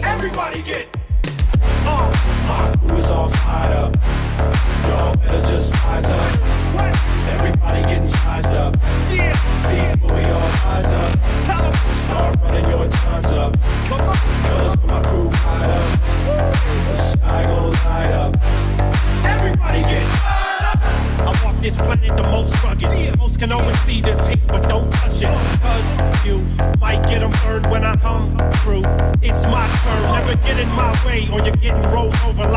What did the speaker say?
Everybody get my crew is all fired up. Y'all better just rise up. Everybody getting sized up. Before we all rise up, start running your times up. Cause when my crew fired up, the sky gon' light up. Everybody get fired up. I walk this planet the most rugged. Most can always see this heat, but don't touch it. Cause you might get them burned when I come through. It's my turn, never get in my way or you're getting rolled over like